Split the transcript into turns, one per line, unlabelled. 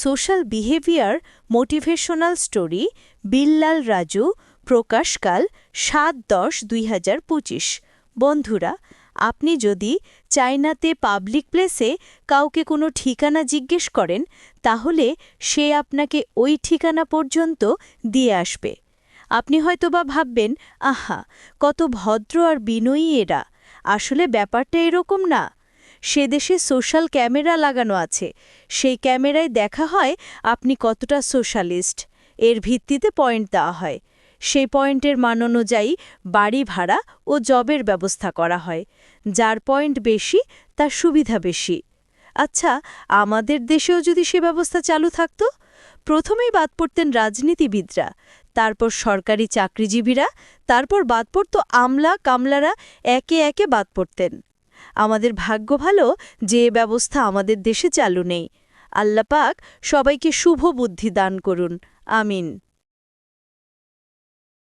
Social behaviour motivational story Billal Raju প্রকাশকাল ৭/১০/২০২৫। বন্ধুরা, আপনি যদি চায়নাতে পাবলিক প্লেসে কাউকে কোনো ঠিকানা জিজ্ঞেস করেন, তাহলে সে আপনাকে ওই ঠিকানা পর্যন্ত দিয়ে আসবে। আপনি হয়তোবা ভাববেন, আহা, কত ভদ্র আর বিনয়ী এরা। আসলে ব্যাপারটা এরকম না। সে দেশে সোশ্যাল ক্যামেরা লাগানো আছে। সেই ক্যামেরায় দেখা হয় আপনি কতটা সোশ্যালিস্ট। এর ভিত্তিতে পয়েন্ট দেওয়া হয়। সেই পয়েন্টের মান অনুযায়ী বাড়ি ভাড়া ও জবের ব্যবস্থা করা হয়। যার পয়েন্ট বেশি তার সুবিধা বেশি। আচ্ছা, আমাদের দেশেও যদি সে ব্যবস্থা চালু থাকত? প্রথমেই বাদ পড়তেন রাজনীতিবিদরা, তারপর সরকারি চাকরিজীবীরা, তারপর বাদ পড়ত আমলা কামলারা, একে একে বাদ পড়তেন। আমাদের ভাগ্য ভালো যে এ ব্যবস্থা আমাদের দেশে চালু নেই। আল্লাহ পাক সবাইকে শুভ বুদ্ধি দান করুন। আমিন।